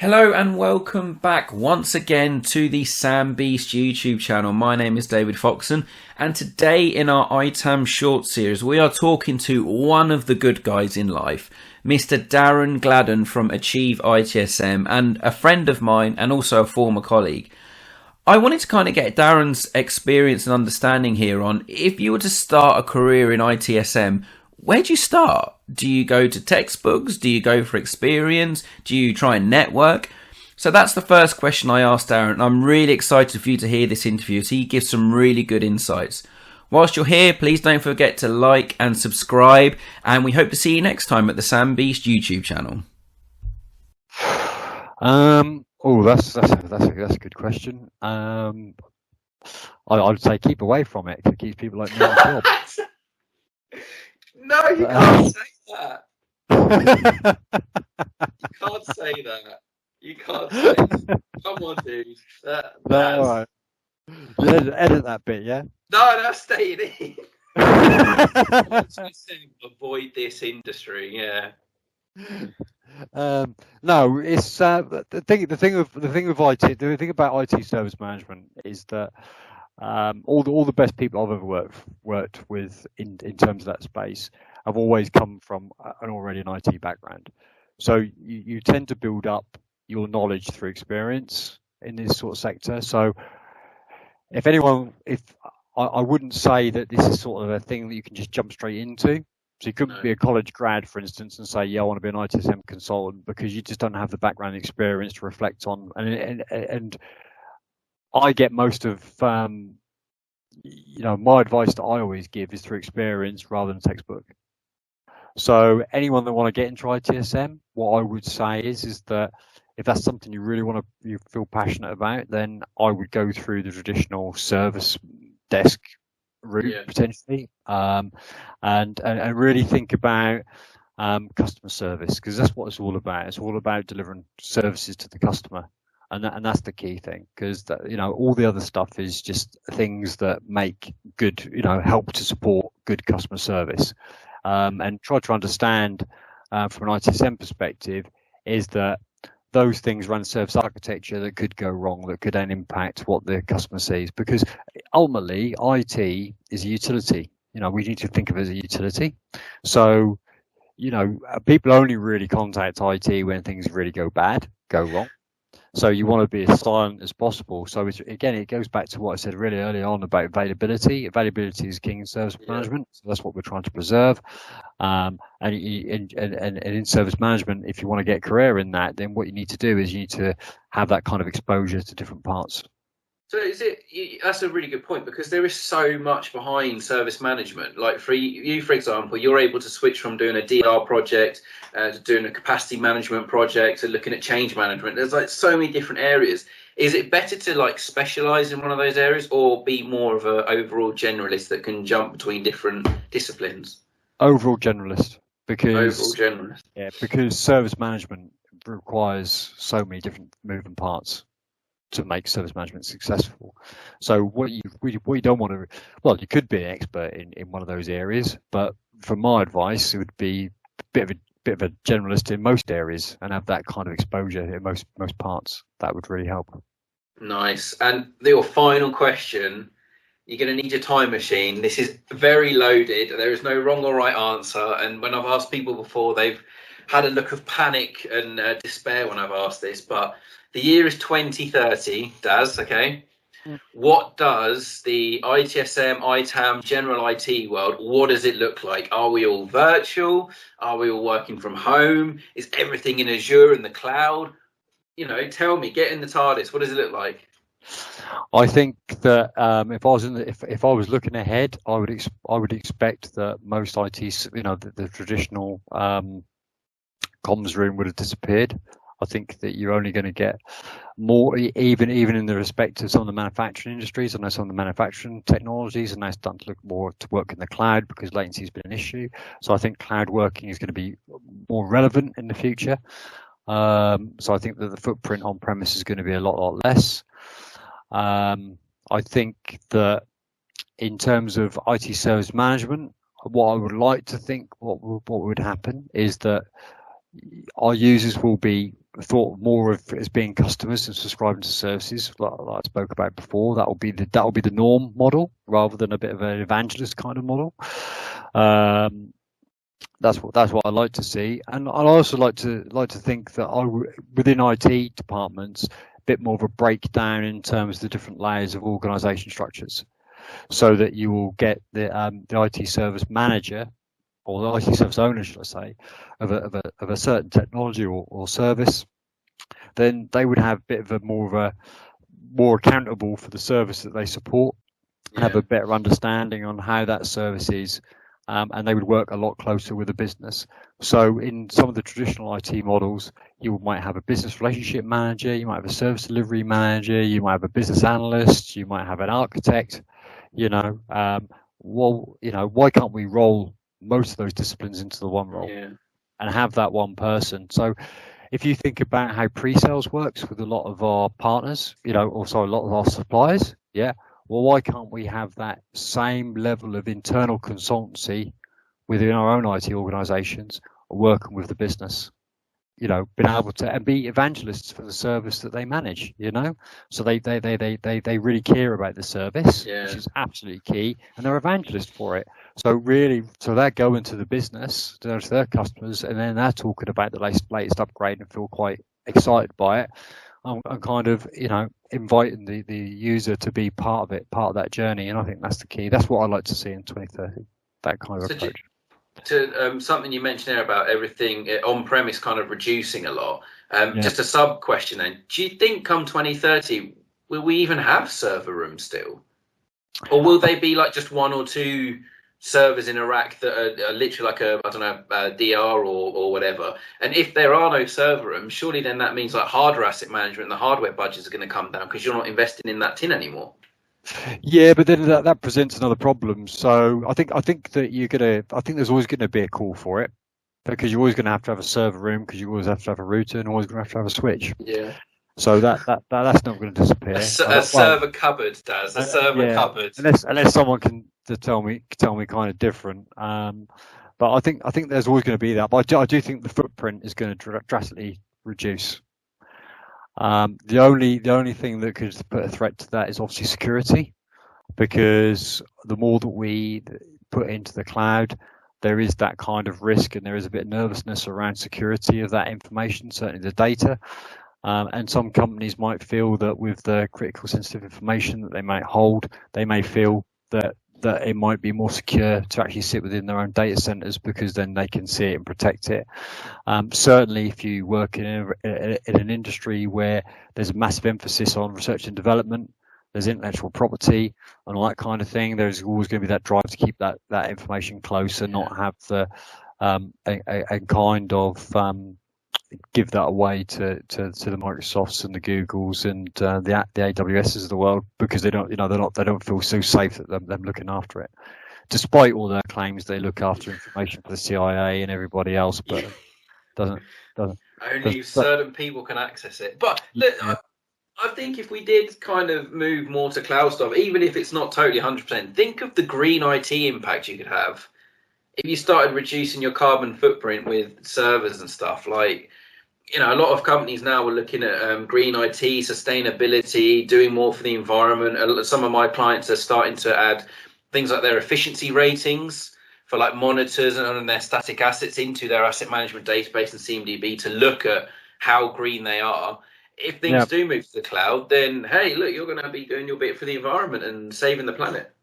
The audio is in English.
Hello and welcome back once again to the Sam Beast YouTube channel. My name is David Foxon, and today in our ITAM short series we are talking to one of the good guys in life, Mr. Darren Gladden from Achieve ITSM, and a friend of mine and also a former colleague. I wanted to kind of get Darren's experience and understanding here on, if you were to start a career in ITSM, where do you start? Do you go to textbooks? Do you go for experience? Do you try and network? So that's the first question I asked Darren, and I'm really excited for you to hear this interview as he gives some really good insights. Whilst you're here, please don't forget to like and subscribe, and we hope to see you next time at the Sam Beast YouTube channel. That's a good question. I'd say keep away from it. It keeps people like me on the job. No, you can't say that. You can't say that. You can't say that. Come on, dude. All right. Edit that bit, yeah? No, that's staying in. Avoid this industry, yeah. No, it's the thing with IT. The thing about IT service management is that all the best people I've ever worked with in terms of that space have always come from an IT background. So you tend to build up your knowledge through experience in this sort of sector. So if I wouldn't say that this is sort of a thing that you can just jump straight into. So you couldn't be a college grad, for instance, and say, yeah, I want to be an ITSM consultant, because you just don't have the background experience to reflect on. And I get most of, my advice that I always give is through experience rather than textbook. So anyone that want to get into ITSM, what I would say is that if that's something you feel passionate about, then I would go through the traditional service desk route potentially, and really think about customer service, because that's what it's all about. It's all about delivering services to the customer. And that's the key thing, because all the other stuff is just things that make good, help to support good customer service. And try to understand from an ITSM perspective is that those things run service architecture that could go wrong, that could then impact what the customer sees, because ultimately IT is a utility. We need to think of it as a utility. So, people only really contact IT when things really go wrong. So you want to be as silent as possible. So it goes back to what I said really early on about availability. Availability is king in service management. So that's what we're trying to preserve. And in service management, if you want to get a career in that, then what you need to do is you need to have that kind of exposure to different parts. So that's a really good point, because there is so much behind service management. Like for you, for example, you're able to switch from doing a DR project to doing a capacity management project to looking at change management. There's like so many different areas. Is it better to specialize in one of those areas, or be more of an overall generalist that can jump between different disciplines? Overall generalist, because service management requires so many different moving parts to make service management successful. So what you don't want to, you could be an expert in one of those areas, but from my advice, it would be a bit of a generalist in most areas and have that kind of exposure in most parts. That would really help. Nice. And your final question, you're going to need your time machine. This is very loaded. There is no wrong or right answer. And when I've asked people before, they've had a look of panic and despair when I've asked this, but the year is 2030, Daz, okay? What does the ITSM, ITAM, general IT world, what does it look like? Are we all virtual? Are we all working from home? Is everything in Azure and the cloud? Tell me, get in the TARDIS. What does it look like? I think that if I was looking ahead, I would expect that most ITs, the traditional comms room would have disappeared. I think that you're only going to get more, even in the respect of some of the manufacturing industries. I know some of the manufacturing technologies are now starting to look more to work in the cloud, because latency has been an issue. So I think cloud working is going to be more relevant in the future. So I think that the footprint on premise is going to be a lot less. I think that in terms of IT service management, what I would like to think what would happen is that our users will be thought more of as being customers and subscribing to services, like I spoke about before. That will be the norm model rather than a bit of an evangelist kind of model. That's what I like to see, and I also like to think that within IT departments, a bit more of a breakdown in terms of the different layers of organisation structures, so that you will get the IT service manager or the IT service owner, should I say, of a certain technology or service. Then they would have a bit of a more accountable for the service that they support, and have a better understanding on how that service is. And they would work a lot closer with the business. So in some of the traditional IT models, you might have a business relationship manager, you might have a service delivery manager, you might have a business analyst, you might have an architect. Why can't we roll most of those disciplines into the one role and have that one person? So if you think about how pre-sales works with a lot of our partners, a lot of our suppliers, well, why can't we have that same level of internal consultancy within our own IT organisations, working with the business? Being able to and be evangelists for the service that they manage. So they really care about the service, which is absolutely key, and they're evangelists for it. So they're going to the business, to their customers, and then they're talking about the latest upgrade and feel quite excited by it. I'm kind of, inviting the user to be part of it, part of that journey. And I think that's the key. That's what I'd like to see in 2030, that kind of approach. To something you mentioned there about everything on-premise kind of reducing a lot. Just a sub question then. Do you think come 2030, will we even have server rooms still? Or will they be like just one or two servers in a rack that are literally like a DR or whatever? And if there are no server rooms, surely then that means like hardware asset management and the hardware budgets are going to come down because you're not investing in that tin anymore. Yeah, but then that presents another problem. So I think that I think there's always going to be a call for it, because you're always going to have a server room, because you always have to have a router, and always going to have a switch. Yeah. So that's not going to disappear. A server cupboard does. A server cupboard. Unless someone can tell me kind of different. But I think there's always going to be that. But I do think the footprint is going to drastically reduce. The only thing that could put a threat to that is obviously security, because the more that we put into the cloud, there is that kind of risk, and there is a bit of nervousness around security of that information, certainly the data. And some companies might feel that with the critical sensitive information that they might hold, they may feel that it might be more secure to actually sit within their own data centers, because then they can see it and protect it. Certainly, if you work in an industry where there's a massive emphasis on research and development, there's intellectual property and all that kind of thing, there's always going to be that drive to keep that information close and not have a kind of give that away to the Microsofts and the Googles and the AWSs of the world, because they don't feel so safe that them looking after it, despite all their claims they look after information for the CIA and everybody else, but doesn't only certain people can access it. But look, I think if we did kind of move more to cloud stuff, even if it's not totally 100%, think of the green IT impact you could have if you started reducing your carbon footprint with servers and stuff. Like, a lot of companies now are looking at green IT, sustainability, doing more for the environment. Some of my clients are starting to add things like their efficiency ratings for like monitors and their static assets into their asset management database and CMDB to look at how green they are. If things do move to the cloud, then, hey, look, you're going to be doing your bit for the environment and saving the planet.